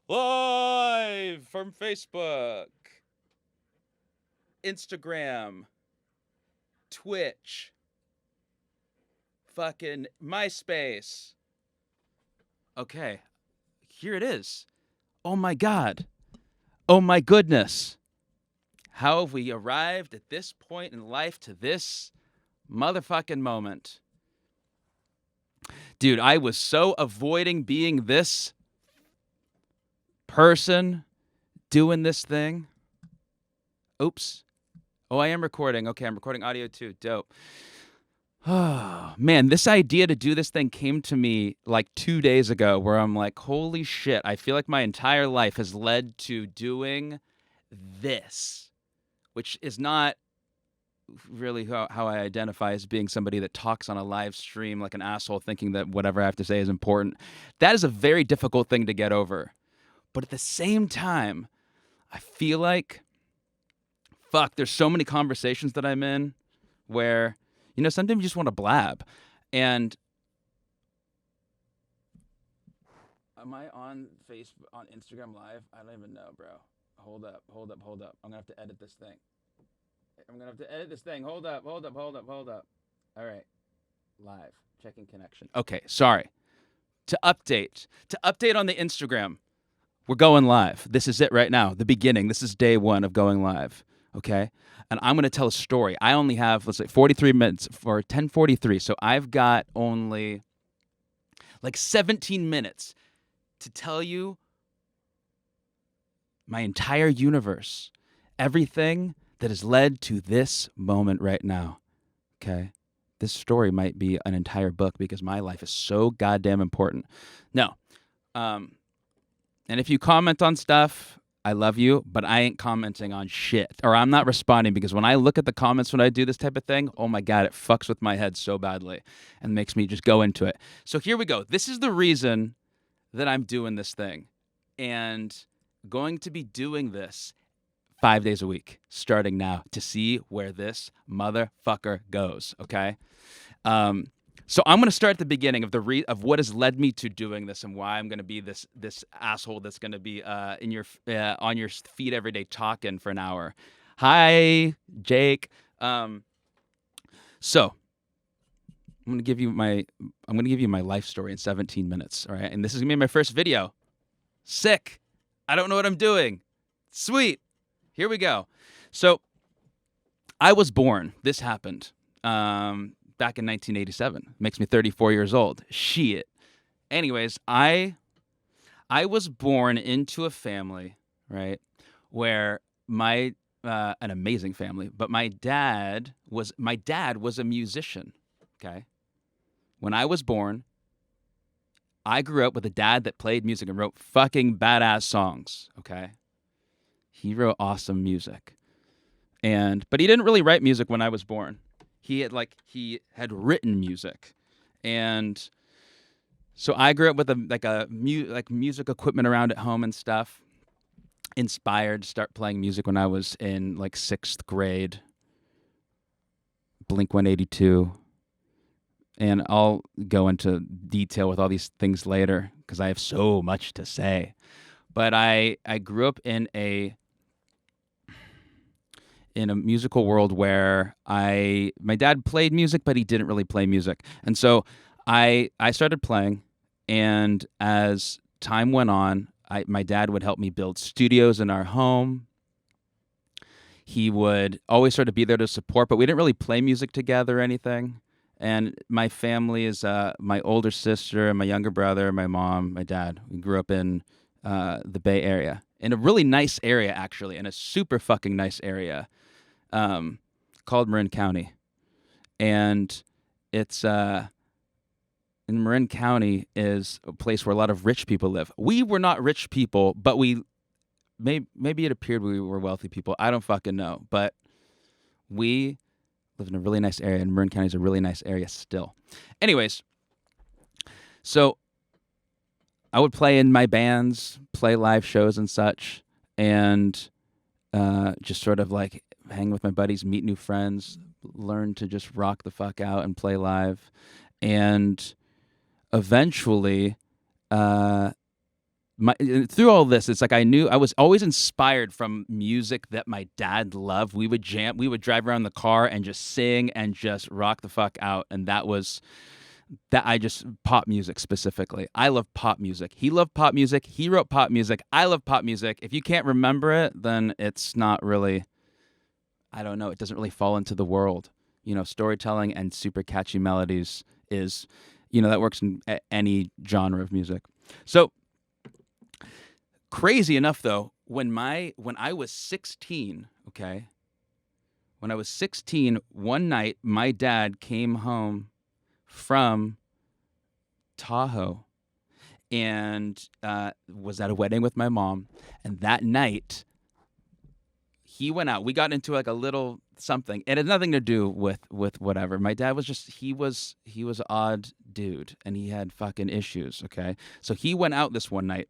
Live from Facebook, Instagram, Twitch, fucking MySpace. Okay, here it is. Oh my God. Oh my goodness. How have we arrived at this point in life to this motherfucking moment? Dude, I was so avoiding being this person doing this thing. Oops. Oh, I am recording. Okay, I'm recording audio too. Dope. Oh, man, this idea to do this thing came to me like 2 days ago where I'm like, holy shit, I feel like my entire life has led to doing this, which is not really how I identify as being somebody that talks on a live stream like an asshole thinking that whatever I have to say is important. That is a very difficult thing to get over. But at the same time, I feel like, fuck, there's so many conversations that I'm in where, sometimes you just want to blab. And am I on Facebook, on Instagram Live? I don't even know, bro. Hold up. I'm going to have to edit this thing. Hold up. All right. Live. Checking connection. Okay, sorry. To update on the Instagram, we're going live. This is it right now, the beginning. This is day one of going live, okay? And I'm going to tell a story. I only have, let's say, 43 minutes for 10:43, so I've got only like 17 minutes to tell you my entire universe, everything that has led to this moment right now, okay? This story might be an entire book because my life is so goddamn important. No. And if you comment on stuff, I love you, but I ain't commenting on shit. Or I'm not responding because when I look at the comments when I do this type of thing, oh my God, it fucks with my head so badly and makes me just go into it. So here we go. This is the reason that I'm doing this thing. And going to be doing this 5 days a week, starting now, to see where this motherfucker goes, okay? So I'm going to start at the beginning of what has led me to doing this and why I'm going to be this asshole that's going to be on your feed every day talking for an hour. Hi, Jake. So I'm going to give you my life story in 17 minutes, all right? And this is going to be my first video. Sick. I don't know what I'm doing. Sweet. Here we go. So I was born. This happened. Back in 1987. Makes me 34 years old. Shit. Anyways, I was born into a family, right, where an amazing family, but my dad was a musician, okay? When I was born, I grew up with a dad that played music and wrote fucking badass songs, okay? He wrote awesome music. But he didn't really write music when I was born. He had written music, and so I grew up with music equipment around at home and stuff. Inspired to start playing music when I was in like 6th grade. Blink 182, and I'll go into detail with all these things later because I have so much to say. But I grew up in a musical world where my dad played music, but he didn't really play music. And so I started playing, and as time went on, my dad would help me build studios in our home. He would always sort of be there to support, but we didn't really play music together or anything. And my family is my older sister, my younger brother, my mom, my dad. We grew up in the Bay Area, in a really nice area, actually, in a super fucking nice area. Called Marin County, and it's in Marin County is a place where a lot of rich people live. We were not rich people, but maybe it appeared we were wealthy people. I don't fucking know, but we live in a really nice area, and Marin County is a really nice area still. Anyways, so I would play in my bands, play live shows and such, and just sort of like hang with my buddies, meet new friends, learn to just rock the fuck out and play live. And eventually, through all this, it's like I knew I was always inspired from music that my dad loved. We would jam, we would drive around the car and just sing and just rock the fuck out. And that was that I just pop music specifically. I love pop music. He loved pop music. He wrote pop music. I love pop music. If you can't remember it, then it's not really, I don't know, it doesn't really fall into the world. Storytelling and super catchy melodies is, that works in any genre of music. So crazy enough though, when I was 16, okay? When I was 16, one night my dad came home from Tahoe and was at a wedding with my mom. And that night, he went out. We got into like a little something. It had nothing to do with whatever. My dad was just he was an odd dude, and he had fucking issues. Okay, so he went out this one night,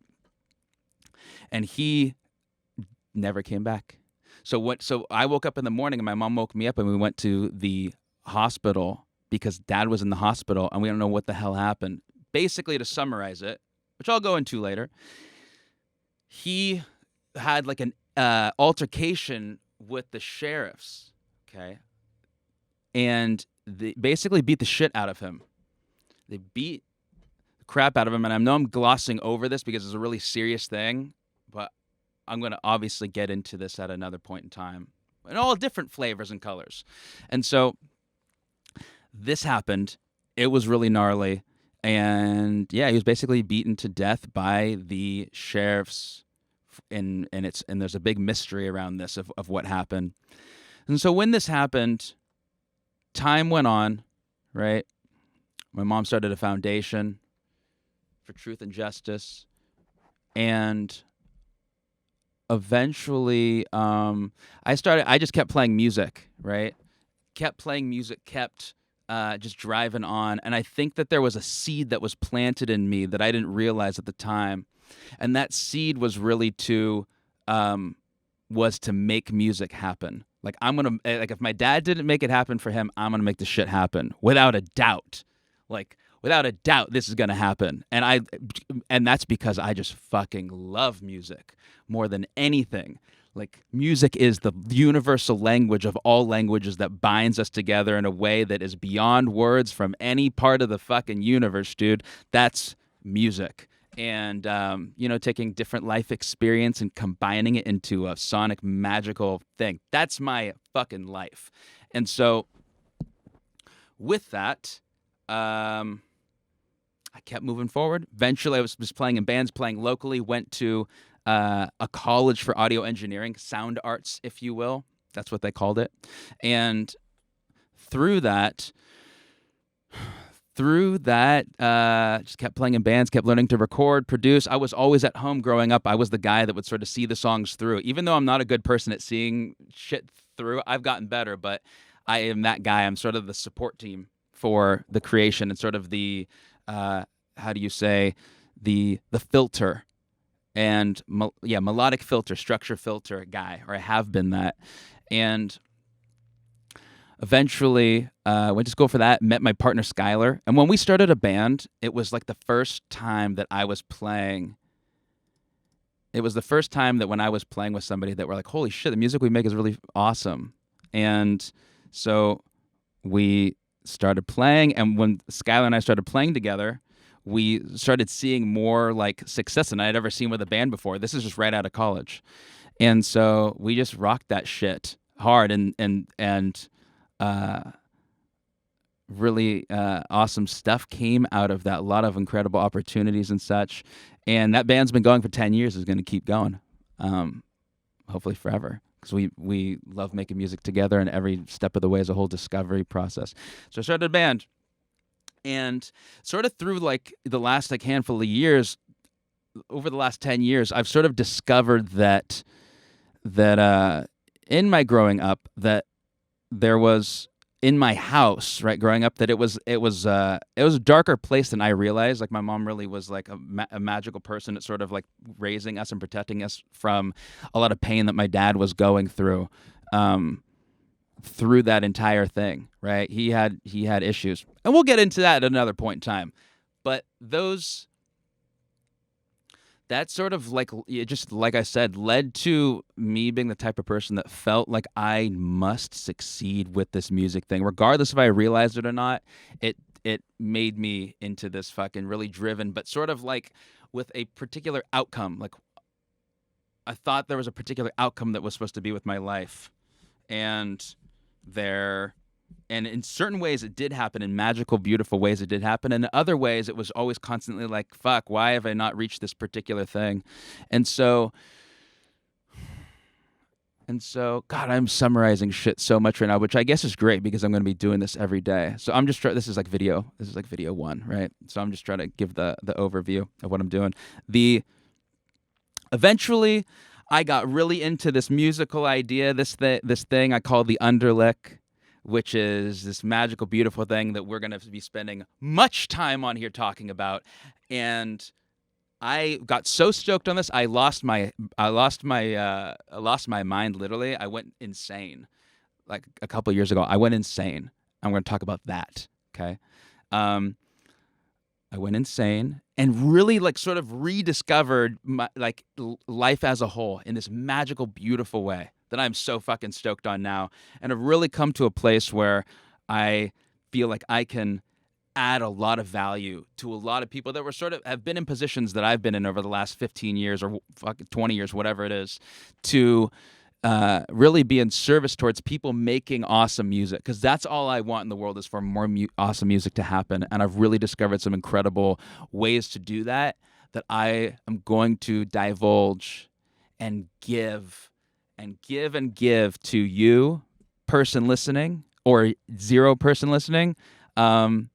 and he never came back. So I woke up in the morning, and my mom woke me up, and we went to the hospital because dad was in the hospital, and we don't know what the hell happened. Basically, to summarize it, which I'll go into later, he had like an altercation with the sheriffs, okay? And they basically beat the shit out of him. They beat the crap out of him, and I know I'm glossing over this because it's a really serious thing, but I'm going to obviously get into this at another point in time, in all different flavors and colors. And so this happened. It was really gnarly. And yeah, he was basically beaten to death by the sheriffs, and there's a big mystery around this of what happened. And so when this happened, time went on, right? My mom started a foundation for truth and justice, and eventually I just kept playing music, right? Kept playing music, kept just driving on. And I think that there was a seed that was planted in me that I didn't realize at the time. And that seed was really to make music happen. Like if my dad didn't make it happen for him, I'm gonna make the shit happen without a doubt. Like without a doubt, this is gonna happen. And that's because I just fucking love music more than anything. Like music is the universal language of all languages that binds us together in a way that is beyond words from any part of the fucking universe, dude. That's music. And, taking different life experience and combining it into a sonic magical thing. That's my fucking life. And so with that, I kept moving forward. Eventually I was playing in bands, playing locally, went to a college for audio engineering, sound arts, if you will. That's what they called it. And through that, just kept playing in bands, kept learning to record, produce. I was always at home growing up. I was the guy that would sort of see the songs through. Even though I'm not a good person at seeing shit through, I've gotten better, but I am that guy. I'm sort of the support team for the creation and sort of the, how do you say, the filter and melodic filter, structure filter guy, or I have been that. And eventually went to school for that, met my partner Skylar. And when we started a band, it was like the first time that I was playing. It was the first time that when I was playing with somebody that were like, holy shit, the music we make is really awesome. And so we started playing. And when Skylar and I started playing together, we started seeing more like success than I had ever seen with a band before. This is just right out of college. And so we just rocked that shit hard and really awesome stuff came out of that. A lot of incredible opportunities and such. And that band's been going for 10 years, is going to keep going, hopefully forever, because we love making music together, and every step of the way is a whole discovery process. So I started a band, and sort of through like the last like handful of years, over the last 10 years, I've sort of discovered that in my growing up, that there was in my house, right, growing up, that it was a darker place than I realized. Like my mom really was like a magical person at sort of like raising us and protecting us from a lot of pain that my dad was going through that entire thing, right? He had issues, and we'll get into that at another point in time. But that sort of like it just like I said led to me being the type of person that felt like I must succeed with this music thing, regardless if I realized it or not. It made me into this fucking really driven, but sort of like with a particular outcome. Like I thought there was a particular outcome that was supposed to be with my life, and there and in certain ways it did happen, in magical beautiful ways it did happen, and in other ways it was always constantly like, fuck, why have I not reached this particular thing? And so and so god, I'm summarizing shit so much right now, which I guess is great because I'm going to be doing this every day. So I'm just trying, this is like video one, right? So I'm just trying to give the overview of what I'm doing. The Eventually I got really into this musical idea, this thing I call the underlick, which is this magical, beautiful thing that we're going to be spending much time on here talking about. And I got so stoked on this, I lost my mind. Literally, I went insane. Like a couple of years ago, I went insane. I'm going to talk about that. Okay. I went insane and really like sort of rediscovered my life as a whole in this magical, beautiful way that I'm so fucking stoked on now. And I've really come to a place where I feel like I can add a lot of value to a lot of people that were sort of have been in positions that I've been in over the last 15 years or fucking 20 years, whatever it is, to really be in service towards people making awesome music, because that's all I want in the world, is for more awesome music to happen. And I've really discovered some incredible ways to do that I am going to divulge and give and give and give to you, person listening or zero person listening. I'm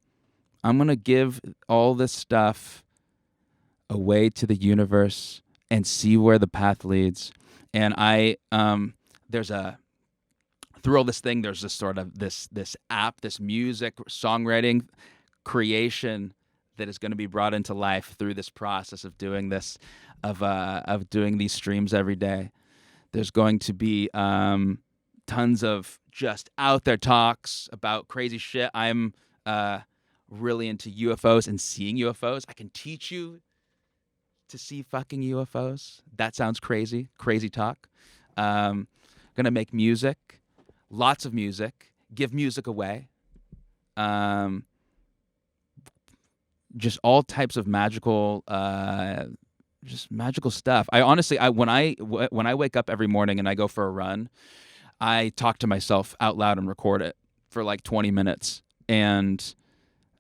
going to give all this stuff away to the universe and see where the path leads. And through all this thing, there's this sort of this app, this music songwriting creation that is going to be brought into life through this process of doing this, of doing these streams every day. There's going to be tons of just out there talks about crazy shit. I'm really into UFOs and seeing UFOs. I can teach you to see fucking UFOs. That sounds crazy. Crazy talk. Gonna make music, lots of music, give music away. Just all types of magical, just magical stuff. I honestly, when I wake up every morning and I go for a run, I talk to myself out loud and record it for like 20 minutes. And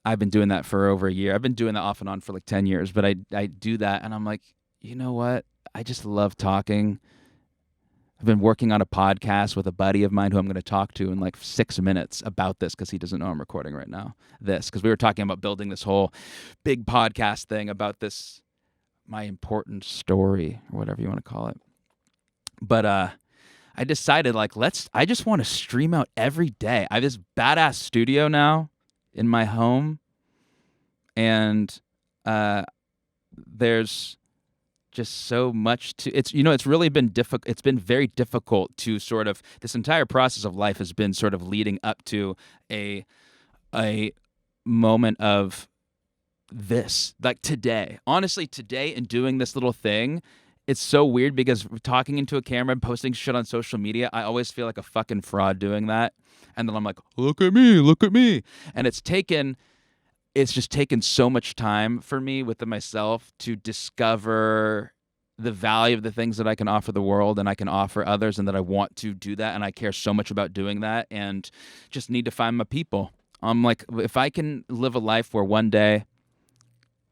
I've been doing that for over a year. I've been doing that off and on for like 10 years, but I do that and I'm like, you know what? I just love talking. I've been working on a podcast with a buddy of mine who I'm going to talk to in like 6 minutes about this, because he doesn't know I'm recording right now. Because we were talking about building this whole big podcast thing about this, my important story or whatever you want to call it. But I decided I just want to stream out every day. I have this badass studio now in my home, and there's just so much to it's really been difficult. It's been very difficult to sort of, this entire process of life has been sort of leading up to a moment of this, like today. Honestly, today, and doing this little thing, it's so weird because talking into a camera and posting shit on social media, I always feel like a fucking fraud doing that. And then I'm like, look at me. And it's just taken so much time for me within myself to discover the value of the things that I can offer the world and I can offer others, and that I want to do that. And I care so much about doing that, and just need to find my people. I'm like, if I can live a life where one day,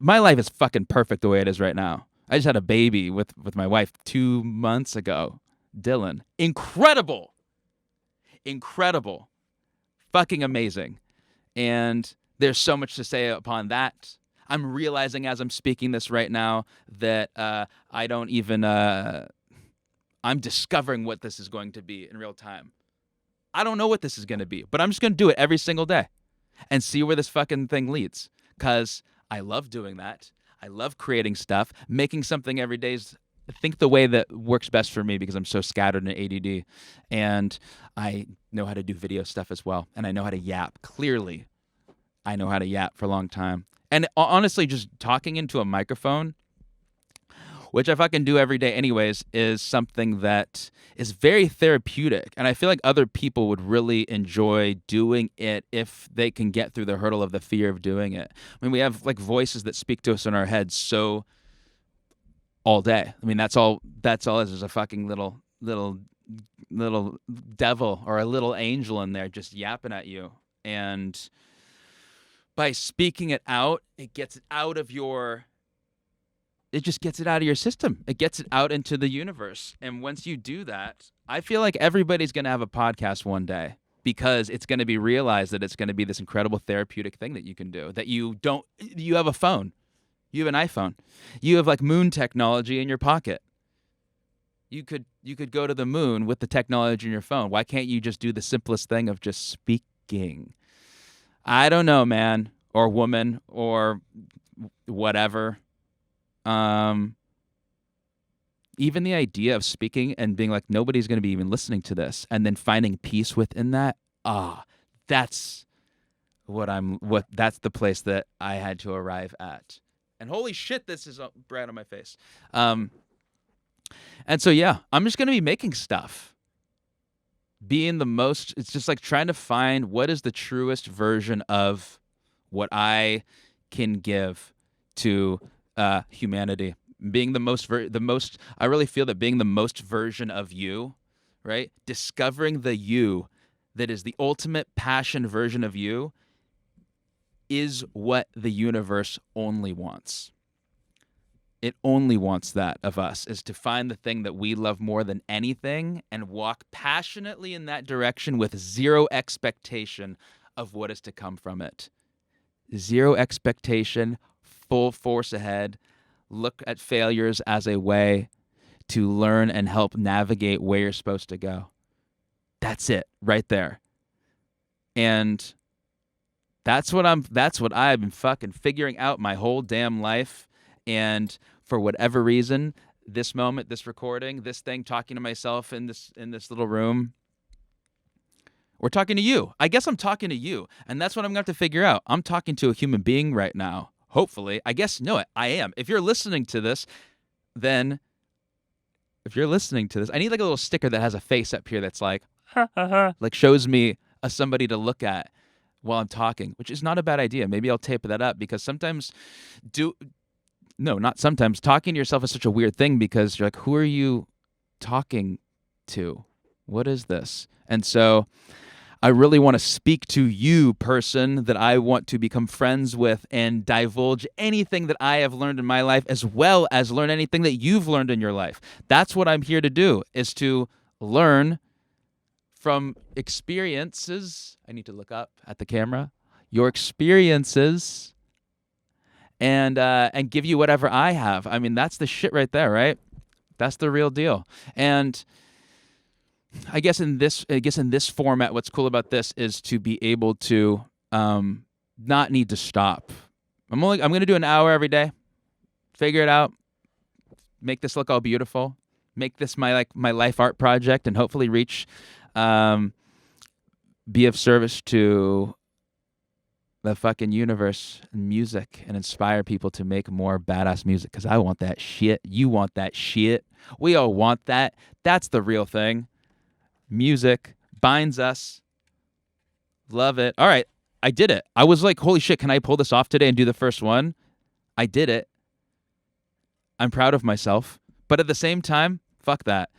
my life is fucking perfect the way it is right now. I just had a baby with my wife 2 months ago, Dylan. Incredible. Fucking amazing. And there's so much to say upon that. I'm realizing as I'm speaking this right now that I don't even, I'm discovering what this is going to be in real time. I don't know what this is going to be, but I'm just going to do it every single day and see where this fucking thing leads. Because I love doing that. I love creating stuff. Making something every day is, I think, the way that works best for me, because I'm so scattered and ADD. And I know how to do video stuff as well. And I know how to yap. Clearly, I know how to yap for a long time. And honestly, just talking into a microphone which I fucking do every day anyways, is something that is very therapeutic. And I feel like other people would really enjoy doing it if they can get through the hurdle of the fear of doing it. I mean, we have like voices that speak to us in our heads so all day. I mean, that's all is a fucking little devil or a little angel in there just yapping at you. And by speaking it out, it gets it out of your it just gets it out of your system. It gets it out into the universe. And once you do that, I feel like everybody's going to have a podcast one day, because it's going to be realized that it's going to be this incredible therapeutic thing that you can do, that you have a phone. You have an iPhone. You have like moon technology in your pocket. You could go to the moon with the technology in your phone. Why can't you just do the simplest thing of just speaking? I don't know, man, or woman, or whatever. Even the idea of speaking and being like, nobody's going to be even listening to this, and then finding peace within that. That's that's the place that I had to arrive at. And holy shit, this is bright on my face. And so, yeah, I'm just going to be making stuff. It's just like trying to find what is the truest version of what I can give to humanity. Being I really feel that being the most version of you, right? Discovering the you that is the ultimate passion version of you is what the universe only wants. It only wants that of us, is to find the thing that we love more than anything and walk passionately in that direction with zero expectation of what is to come from it. Zero expectation, full force ahead. Look at failures as a way to learn and help navigate where you're supposed to go. That's it, right there. And that's what I've been fucking figuring out my whole damn life. And for whatever reason, this moment, this recording, this thing, talking to myself in this little room, we're talking to you. I guess I'm talking to you. And that's what I'm going to have to figure out. I'm talking to a human being right now. Hopefully. I guess, no, I am. If you're listening to this, I need like a little sticker that has a face up here that's like, ha, ha, ha, like shows me somebody to look at while I'm talking, which is not a bad idea. Maybe I'll tape that up, because talking to yourself is such a weird thing, because you're like, who are you talking to? What is this? And so I really want to speak to you, person that I want to become friends with, and divulge anything that I have learned in my life, as well as learn anything that you've learned in your life. That's what I'm here to do, is to learn from experiences. I need to look up at the camera. Your experiences, and give you whatever I have. I mean, that's the shit right there, right? That's the real deal. And I guess in this format, what's cool about this is to be able to not need to stop. I'm going to do an hour every day. Figure it out. Make this look all beautiful. Make this my life art project, and hopefully reach, be of service to the fucking universe and music, and inspire people to make more badass music, because I want that shit. You want that shit. We all want that. That's the real thing. Music binds us. Love it. All right, I did it. I was like, holy shit, can I pull this off today and do the first one? I did it. I'm proud of myself. But at the same time, fuck that.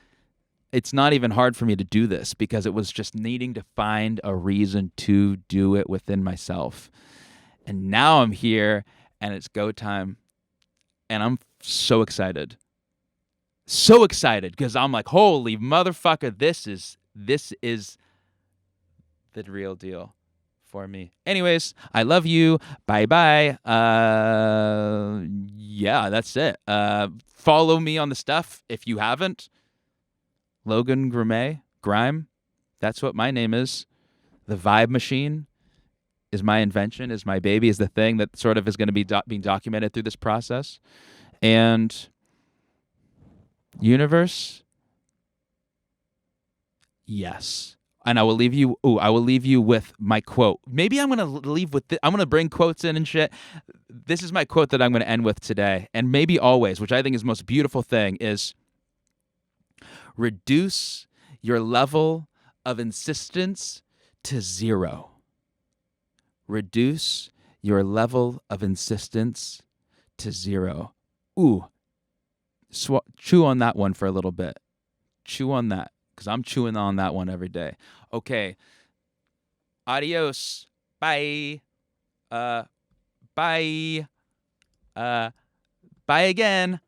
It's not even hard for me to do this, because it was just needing to find a reason to do it within myself. And now I'm here, and it's go time. And I'm so excited. So excited, because I'm like, holy motherfucker, this is the real deal for me. Anyways, I love you. Bye-bye. Yeah, that's it. Follow me on the stuff if you haven't. Logan Grimé, Grime. That's what my name is. The Vibe Machine is my invention, is my baby, is the thing that sort of is going to be being documented through this process. And universe, yes. And I will leave you. Ooh, I will leave you with my quote. Maybe I'm gonna leave with. I'm gonna bring quotes in and shit. This is my quote that I'm gonna end with today, and maybe always, which I think is the most beautiful thing, is reduce your level of insistence to zero. Reduce your level of insistence to zero. Ooh, chew on that one for a little bit. Chew on that, because I'm chewing on that one every day. Okay. Adios. Bye. Bye. Bye again.